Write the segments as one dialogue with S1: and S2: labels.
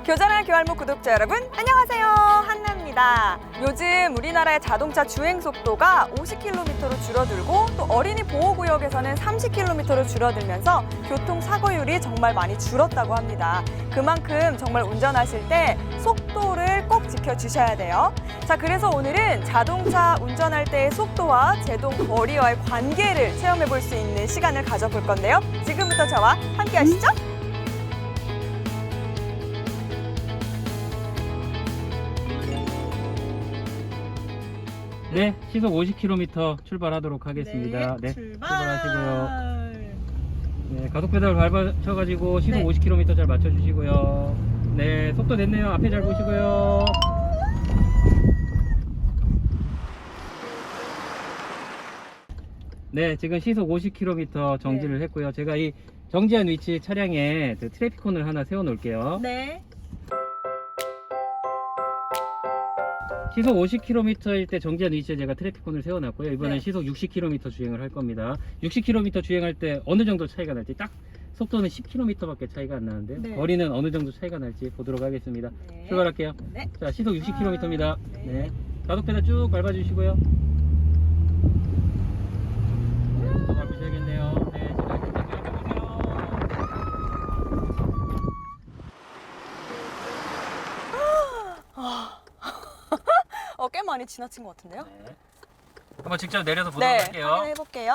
S1: 교전할 교활목 구독자 여러분, 안녕하세요. 한나입니다. 요즘 우리나라의 자동차 주행 속도가 50km로 줄어들고 또 어린이 보호구역에서는 30km로 줄어들면서 교통사고율이 정말 많이 줄었다고 합니다. 그만큼 정말 운전하실 때 속도를 꼭 지켜주셔야 돼요. 자, 그래서 오늘은 자동차 운전할 때의 속도와 제동 거리와의 관계를 체험해 볼 수 있는 시간을 가져볼 건데요. 지금부터 저와 함께 하시죠.
S2: 네, 시속 50km 출발하도록 하겠습니다. 네, 출발하시고요. 네, 가속 페달 밟으셔가지고 시속 50km 잘 맞춰주시고요. 네, 속도 냈네요. 앞에 잘 보시고요. 네, 지금 시속 50km 정지를 했고요. 제가 이 정지한 위치 차량에 트래피콘을 하나 세워 놓을게요.
S1: 네.
S2: 시속 50km일 때 정지한 위치에 제가 트래피콘을 세워놨고요. 이번엔 시속 60km 주행을 할 겁니다. 60km 주행할 때 어느 정도 차이가 날지, 딱 속도는 10km밖에 차이가 안 나는데 거리는 어느 정도 차이가 날지 보도록 하겠습니다. 출발할게요. 자, 시속 60km입니다. 네, 가속 페달 쭉 밟아주시고요. 더 밟으셔야겠네요. 네, 제가 이렇게
S1: 꽤 많이 지나친 것 같은데요?
S2: 네. 한번 직접 내려서 보도록 할게요.
S1: 확인해볼게요.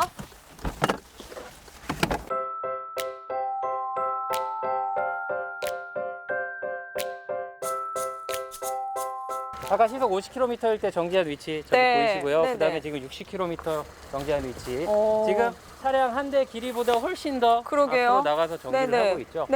S2: 아까 시속 50km일 때 정지한 위치 저기 보이시고요. 그 다음에 지금 60km 정지한 위치. 지금 차량 한 대 길이보다 훨씬 더 앞으로 나가서 정지를 하고 있죠.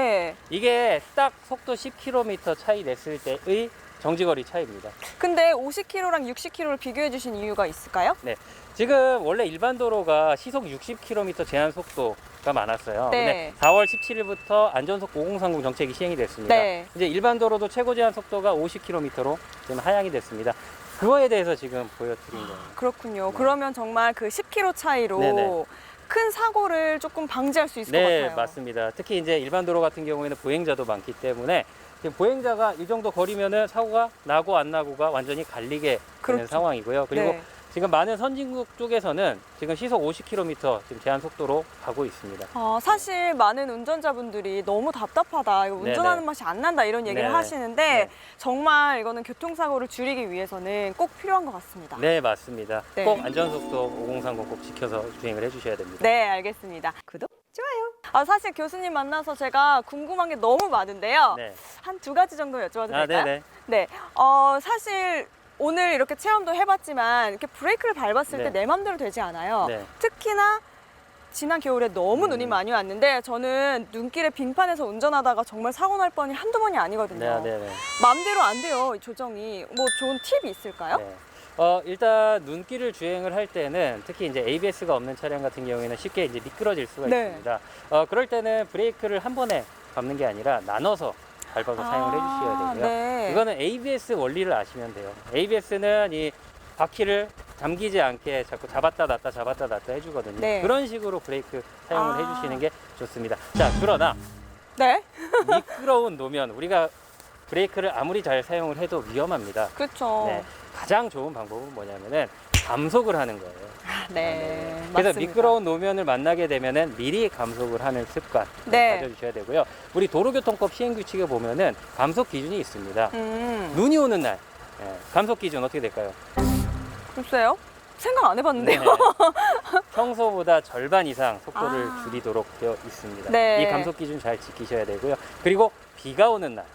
S2: 이게 딱 속도 10km 차이 냈을 때의 정지거리 차이입니다.
S1: 근데 50km랑 60km를 비교해 주신 이유가 있을까요?
S2: 네, 지금 원래 일반 도로가 시속 60km 제한 속도가 많았어요. 근데 4월 17일부터 안전속 5030 정책이 시행이 됐습니다. 이제 일반 도로도 최고 제한 속도가 50km로 지금 하향이 됐습니다. 그거에 대해서 지금 보여드린 거예요.
S1: 그렇군요. 그러면 정말 그 10km 차이로 큰 사고를 조금 방지할 수 있을 것 같아요.
S2: 네, 맞습니다. 특히 이제 일반 도로 같은 경우에는 보행자도 많기 때문에 지금 보행자가 이 정도 거리면은 사고가 나고 안 나고가 완전히 갈리게 되는 상황이고요. 그리고 지금 많은 선진국 쪽에서는 지금 시속 50km 지금 제한 속도로 가고 있습니다.
S1: 사실 많은 운전자분들이 너무 답답하다, 이거 운전하는 맛이 안 난다 이런 얘기를 하시는데 정말 이거는 교통사고를 줄이기 위해서는 꼭 필요한 것 같습니다.
S2: 네, 맞습니다. 꼭 안전속도 5030 꼭 지켜서 주행을 해주셔야 됩니다.
S1: 네, 알겠습니다. 구독, 좋아요. 사실 교수님 만나서 제가 궁금한 게 너무 많은데요. 한 두 가지 정도 여쭤봐도 될까요? 네. 사실 오늘 이렇게 체험도 해봤지만 이렇게 브레이크를 밟았을 때 내 맘대로 되지 않아요. 특히나 지난 겨울에 너무 눈이 많이 왔는데 저는 눈길에 빙판에서 운전하다가 정말 사고 날 뻔이 한두 번이 아니거든요. 맘대로 안 돼요, 이 조정이. 뭐 좋은 팁이 있을까요?
S2: 일단 눈길을 주행을 할 때는 특히 이제 ABS가 없는 차량 같은 경우에는 쉽게 이제 미끄러질 수가 있습니다. 그럴 때는 브레이크를 한 번에 밟는 게 아니라 나눠서 밟아서 사용을 해주셔야 되고요. 이거는 ABS 원리를 아시면 돼요. ABS는 이 바퀴를 잠기지 않게 자꾸 잡았다 놨다 잡았다 놨다 해주거든요. 그런 식으로 브레이크 사용을 해주시는 게 좋습니다. 자, 그러나 미끄러운 노면 우리가 브레이크를 아무리 잘 사용을 해도 위험합니다.
S1: 그렇죠.
S2: 가장 좋은 방법은 뭐냐면은 감속을 하는 거예요. 그래서
S1: 맞습니다.
S2: 미끄러운 노면을 만나게 되면은 미리 감속을 하는 습관 가져주셔야 되고요. 우리 도로교통법 시행규칙에 보면은 감속 기준이 있습니다. 눈이 오는 날 감속 기준 어떻게 될까요?
S1: 글쎄요, 생각 안 해봤는데요.
S2: 평소보다 절반 이상 속도를 줄이도록 되어 있습니다. 이 감속 기준 잘 지키셔야 되고요. 그리고 비가 오는 날,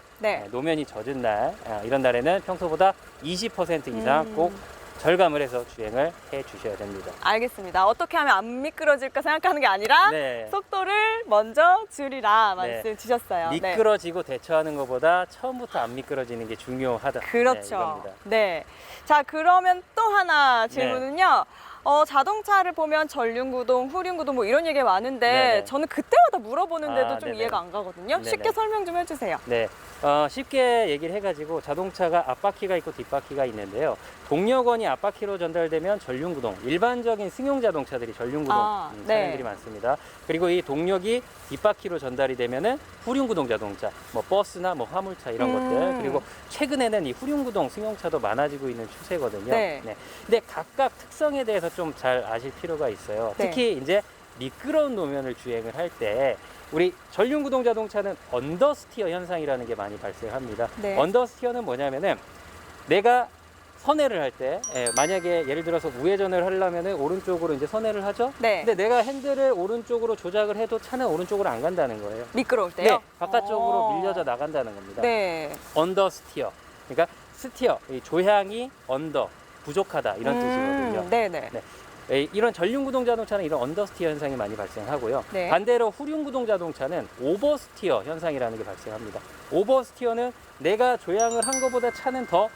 S2: 노면이 젖은 날, 이런 날에는 평소보다 20% 이상 꼭 절감을 해서 주행을 해 주셔야 됩니다.
S1: 알겠습니다. 어떻게 하면 안 미끄러질까 생각하는 게 아니라 속도를 먼저 줄이라 말씀 주셨어요.
S2: 미끄러지고 대처하는 것보다 처음부터 안 미끄러지는 게 중요하다.
S1: 그렇죠. 자, 그러면 또 하나 질문은요. 자동차를 보면 전륜구동, 후륜구동 뭐 이런 얘기가 많은데 저는 그때마다 물어보는데도 좀 이해가 안 가거든요. 쉽게 설명 좀 해주세요.
S2: 쉽게 얘기를 해가지고 자동차가 앞바퀴가 있고 뒷바퀴가 있는데요. 동력원이 앞바퀴로 전달되면 전륜구동, 일반적인 승용 자동차들이 전륜구동 차량들이 많습니다. 그리고 이 동력이 뒷바퀴로 전달이 되면은 후륜구동 자동차, 뭐 버스나 뭐 화물차 이런 것들, 그리고 최근에는 이 후륜구동 승용차도 많아지고 있는 추세거든요.
S1: 네.
S2: 근데 각각 특성에 대해서 좀 잘 아실 필요가 있어요.
S1: 네.
S2: 특히 이제 미끄러운 노면을 주행을 할 때 우리 전륜구동 자동차는 언더스티어 현상이라는 게 많이 발생합니다.
S1: 네.
S2: 언더스티어는 뭐냐면은 내가 선회를 할 때, 만약에 예를 들어서 우회전을 하려면은 오른쪽으로 이제 선회를 하죠.
S1: 네.
S2: 근데 내가 핸들을 오른쪽으로 조작을 해도 차는 오른쪽으로 안 간다는 거예요.
S1: 미끄러울 때요?
S2: 네, 바깥쪽으로 밀려져 나간다는 겁니다.
S1: 네.
S2: 언더스티어. 그러니까 스티어, 이 조향이 언더, 부족하다 이런 뜻이거든요.
S1: 네네.
S2: 네. 이런 전륜구동 자동차는 이런 언더스티어 현상이 많이 발생하고요.
S1: 네.
S2: 반대로 후륜구동 자동차는 오버스티어 현상이라는 게 발생합니다. 오버스티어는 내가 조향을 한 것보다 차는 더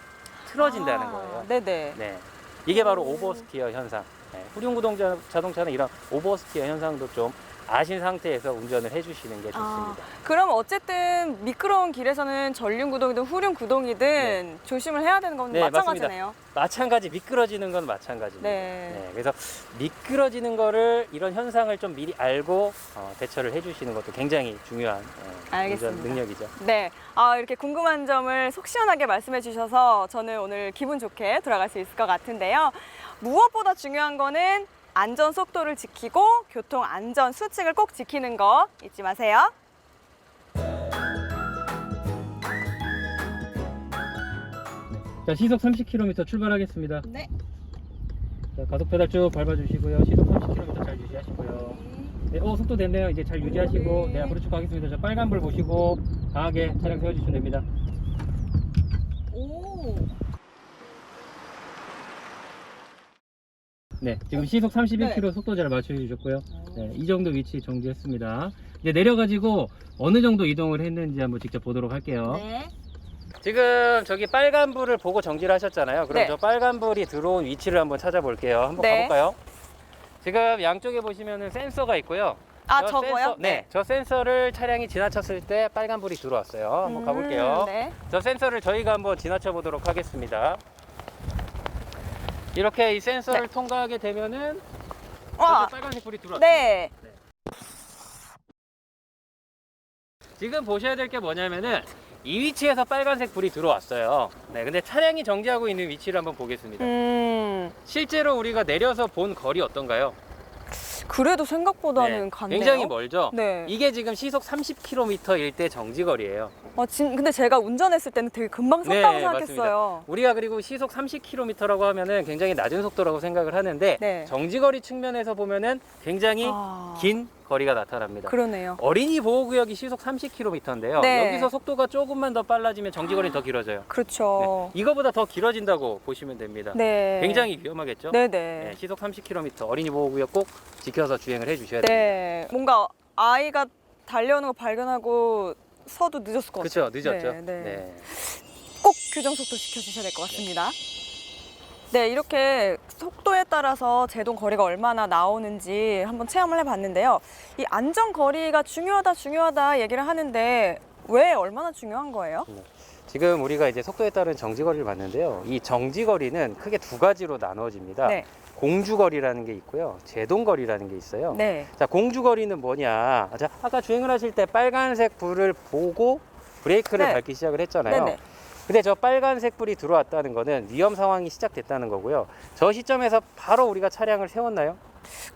S2: 틀어진다는 거예요.
S1: 네네.
S2: 네. 이게 바로 오버스티어 현상. 네. 후륜구동 자동차는 이런 오버스티어 현상도 좀 아신 상태에서 운전을 해주시는 게 좋습니다.
S1: 그럼 어쨌든 미끄러운 길에서는 전륜구동이든 후륜구동이든 조심을 해야 되는 건
S2: 네,
S1: 마찬가지네요.
S2: 마찬가지, 미끄러지는 건 마찬가지입니다.
S1: 네.
S2: 그래서 미끄러지는 거를, 이런 현상을 좀 미리 알고 대처를 해주시는 것도 굉장히 중요한 운전
S1: 알겠습니다.
S2: 능력이죠.
S1: 네. 이렇게 궁금한 점을 속 시원하게 말씀해 주셔서 저는 오늘 기분 좋게 돌아갈 수 있을 것 같은데요. 무엇보다 중요한 거는 안전 속도를 지키고 교통 안전 수칙을 꼭 지키는 거 잊지 마세요.
S2: 자, 시속 30km 출발하겠습니다.
S1: 네.
S2: 자, 가속 페달 쭉 밟아주시고요. 시속 30km 잘 유지하시고요. 네, 속도 됐네요. 이제 잘 유지하시고, 네, 앞으로 쭉 가겠습니다. 자, 빨간불 보시고 강하게 차량 세워주시면 됩니다.
S1: 오.
S2: 네, 지금 시속 31km
S1: 네.
S2: 속도 잘 맞춰주셨고요. 네, 이 정도 위치 정지했습니다. 이제 내려가지고 어느 정도 이동을 했는지 한번 직접 보도록 할게요.
S1: 네.
S2: 지금 저기 빨간불을 보고 정지를 하셨잖아요. 그럼
S1: 네.
S2: 저 빨간불이 들어온 위치를 한번 찾아볼게요. 한번
S1: 네.
S2: 가볼까요? 지금 양쪽에 보시면은 센서가 있고요. 저
S1: 저거요?
S2: 센서, 네, 저 센서를 차량이 지나쳤을 때 빨간불이 들어왔어요. 한번 가볼게요.
S1: 네.
S2: 저 센서를 저희가 한번 지나쳐 보도록 하겠습니다. 이렇게 이 센서를
S1: 네.
S2: 통과하게 되면은
S1: 와.
S2: 빨간색 불이 들어왔어요.
S1: 네.
S2: 지금 보셔야 될 게 뭐냐면은 이 위치에서 빨간색 불이 들어왔어요. 네, 근데 차량이 정지하고 있는 위치를 한번 보겠습니다. 실제로 우리가 내려서 본 거리 어떤가요?
S1: 그래도 생각보다는
S2: 네,
S1: 갔네요.
S2: 굉장히 멀죠?
S1: 네.
S2: 이게 지금 시속 30km일 때 정지거리예요.
S1: 근데 제가 운전했을 때는 되게 금방 섰다고
S2: 네,
S1: 생각했어요.
S2: 우리가 그리고 시속 30km라고 하면은 굉장히 낮은 속도라고 생각을 하는데
S1: 네.
S2: 정지거리 측면에서 보면은 굉장히 긴 거리가 나타납니다.
S1: 그러네요.
S2: 어린이 보호구역이 시속 30km인데요.
S1: 네.
S2: 여기서 속도가 조금만 더 빨라지면 정지거리는 더 길어져요.
S1: 그렇죠.
S2: 네, 이거보다 더 길어진다고 보시면 됩니다.
S1: 네.
S2: 굉장히 위험하겠죠?
S1: 네네.
S2: 네, 시속 30km 어린이 보호구역 꼭 지켜서 주행을 해주셔야 됩니다.
S1: 네. 뭔가 아이가 달려오는 거 발견하고 서도 늦었을 것 같아요.
S2: 그렇죠, 늦었죠.
S1: 네, 네.
S2: 네.
S1: 꼭 규정 속도 지켜주셔야 될 것 같습니다. 네, 이렇게 속도에 따라서 제동 거리가 얼마나 나오는지 한번 체험을 해봤는데요. 이 안전 거리가 중요하다 얘기를 하는데 왜 얼마나 중요한 거예요?
S2: 지금 우리가 이제 속도에 따른 정지거리를 봤는데요. 이 정지거리는 크게 두 가지로 나눠집니다.
S1: 네.
S2: 공주거리라는 게 있고요. 제동거리라는 게 있어요.
S1: 네.
S2: 자, 공주거리는 뭐냐? 자, 아까 주행을 하실 때 빨간색 불을 보고 브레이크를
S1: 네.
S2: 밟기 시작을 했잖아요.
S1: 네네.
S2: 근데 저 빨간색 불이 들어왔다는 거는 위험 상황이 시작됐다는 거고요. 저 시점에서 바로 우리가 차량을 세웠나요?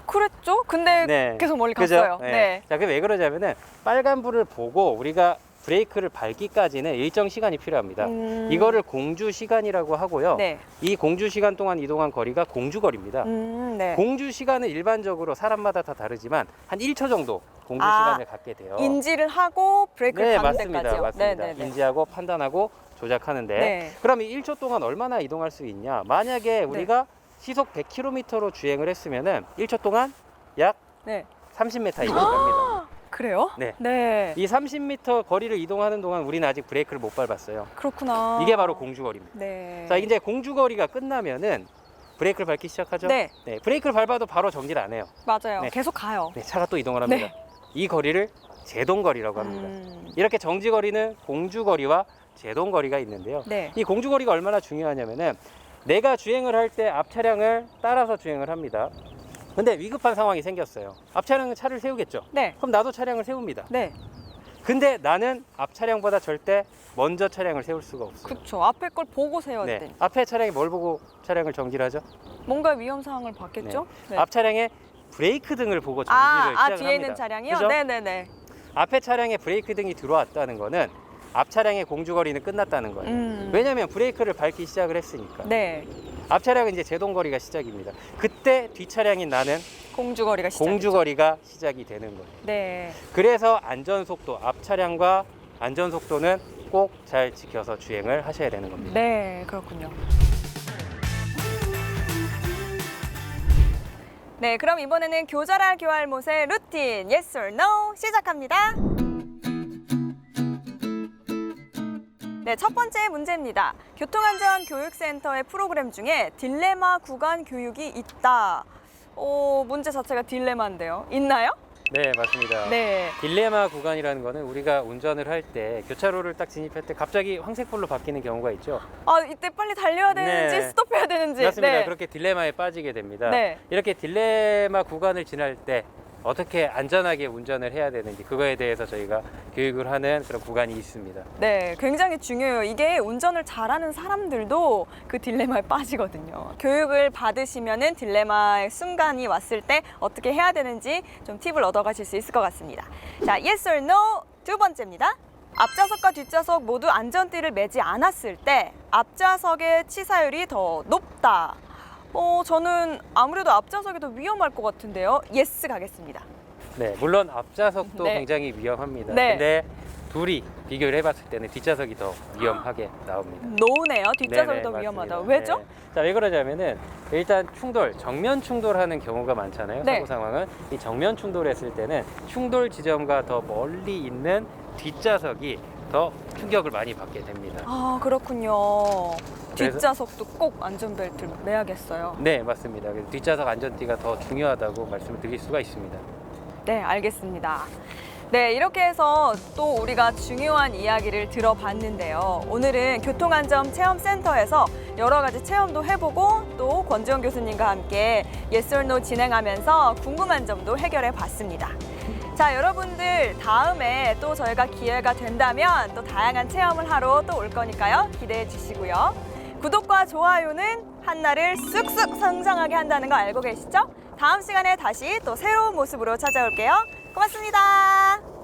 S1: 그랬죠? 근데
S2: 네.
S1: 계속 멀리
S2: 그죠?
S1: 갔어요.
S2: 네.
S1: 네.
S2: 자, 그게 왜 그러냐면은 빨간 불을 보고 우리가 브레이크를 밟기까지는 일정 시간이 필요합니다. 이거를 공주 시간이라고 하고요.
S1: 네.
S2: 이 공주 시간 동안 이동한 거리가 공주거리입니다.
S1: 네.
S2: 공주 시간은 일반적으로 사람마다 다 다르지만 한 1초 정도 공주 시간을 갖게 돼요.
S1: 인지를 하고 브레이크를
S2: 네,
S1: 밟는
S2: 맞습니다.
S1: 데까지요.
S2: 맞습니다.
S1: 네네네.
S2: 인지하고 판단하고 조작하는데
S1: 네.
S2: 그럼 이 1초 동안 얼마나 이동할 수 있냐? 만약에 우리가 시속 100km로 주행을 했으면은 1초 동안 약
S1: 네.
S2: 30m 이동을 합니다.
S1: 그래요?
S2: 네.
S1: 네.
S2: 이 30m 거리를 이동하는 동안 우리는 아직 브레이크를 못 밟았어요.
S1: 그렇구나.
S2: 이게 바로 공주거리입니다.
S1: 네.
S2: 자, 이제 공주거리가 끝나면은 브레이크를 밟기 시작하죠?
S1: 네.
S2: 브레이크를 밟아도 바로 정지를 안 해요.
S1: 맞아요.
S2: 네.
S1: 계속 가요.
S2: 네, 차가 또 이동을 합니다.
S1: 네.
S2: 이 거리를 제동거리라고 합니다. 이렇게 정지거리는 공주거리와 제동거리가 있는데요.
S1: 네.
S2: 이 공주거리가 얼마나 중요하냐면은 내가 주행을 할 때 앞 차량을 따라서 주행을 합니다. 근데 위급한 상황이 생겼어요. 앞 차량은 차를 세우겠죠.
S1: 네.
S2: 그럼 나도 차량을 세웁니다.
S1: 네.
S2: 근데 나는 앞 차량보다 절대 먼저 차량을 세울 수가 없어요.
S1: 그쵸. 앞에 걸 보고 세워야
S2: 네.
S1: 돼.
S2: 앞에 차량이 뭘 보고 차량을 정지를 하죠?
S1: 뭔가 위험 상황을 봤겠죠? 네.
S2: 앞 차량의 브레이크 등을 보고 정지를 시작을
S1: 뒤에 있는
S2: 합니다.
S1: 차량이요?
S2: 그죠?
S1: 네네네.
S2: 앞에 차량에 브레이크 등이 들어왔다는 거는 앞 차량의 공주거리는 끝났다는 거예요. 왜냐하면 브레이크를 밟기 시작을 했으니까.
S1: 네.
S2: 앞 차량은 이제 제동거리가 시작입니다. 그때 뒷 차량인 나는
S1: 공주거리가 시작.
S2: 공주거리가 시작이 되는 거예요.
S1: 네.
S2: 그래서 안전속도, 앞 차량과 안전속도는 꼭 잘 지켜서 주행을 하셔야 되는 겁니다.
S1: 네, 그렇군요. 네, 그럼 이번에는 교절할 교할못의 루틴 Yes or No 시작합니다. 네, 첫 번째 문제입니다. 교통안전교육센터의 프로그램 중에 딜레마 구간 교육이 있다. 문제 자체가 딜레마인데요. 있나요?
S2: 네, 맞습니다.
S1: 네.
S2: 딜레마 구간이라는 거는 우리가 운전을 할 때 교차로를 딱 진입할 때 갑자기 황색불로 바뀌는 경우가 있죠.
S1: 이때 빨리 달려야 되는지
S2: 네.
S1: 스톱해야 되는지.
S2: 맞습니다.
S1: 네.
S2: 그렇게 딜레마에 빠지게 됩니다.
S1: 네.
S2: 이렇게 딜레마 구간을 지날 때 어떻게 안전하게 운전을 해야 되는지 그거에 대해서 저희가 교육을 하는 그런 구간이 있습니다.
S1: 네, 굉장히 중요해요. 이게 운전을 잘하는 사람들도 그 딜레마에 빠지거든요. 교육을 받으시면은 딜레마의 순간이 왔을 때 어떻게 해야 되는지 좀 팁을 얻어가실 수 있을 것 같습니다. 자, yes or no 두 번째입니다. 앞좌석과 뒷좌석 모두 안전띠를 매지 않았을 때 앞좌석의 치사율이 더 높다. 저는 아무래도 앞좌석이 더 위험할 것 같은데요. 예스 가겠습니다.
S2: 네, 물론 앞좌석도
S1: 네.
S2: 굉장히 위험합니다.
S1: 네.
S2: 근데 둘이 비교를 해봤을 때는 뒷좌석이 더 위험하게 나옵니다.
S1: 노네요. 뒷좌석이
S2: 네네,
S1: 더
S2: 맞습니다.
S1: 위험하다. 왜죠?
S2: 네. 자, 왜 그러냐면은 일단 충돌, 정면 충돌하는 경우가 많잖아요.
S1: 네.
S2: 사고 상황은 이 정면 충돌했을 때는 충돌 지점과 더 멀리 있는 뒷좌석이 더 충격을 많이 받게 됩니다.
S1: 아, 그렇군요.
S2: 그래서-
S1: 뒷좌석도 꼭 안전벨트를 매야겠어요.
S2: 네, 맞습니다. 그래서 뒷좌석 안전띠가 더 중요하다고 말씀을 드릴 수가 있습니다.
S1: 네, 알겠습니다. 네, 이렇게 해서 또 우리가 중요한 이야기를 들어봤는데요. 오늘은 교통안전체험센터에서 여러 가지 체험도 해보고 또 권지원 교수님과 함께 Yes or No 진행하면서 궁금한 점도 해결해 봤습니다. 자, 여러분들 다음에 또 저희가 기회가 된다면 또 다양한 체험을 하러 또 올 거니까요. 기대해 주시고요. 구독과 좋아요는 한나를 쑥쑥 성장하게 한다는 거 알고 계시죠? 다음 시간에 다시 또 새로운 모습으로 찾아올게요. 고맙습니다.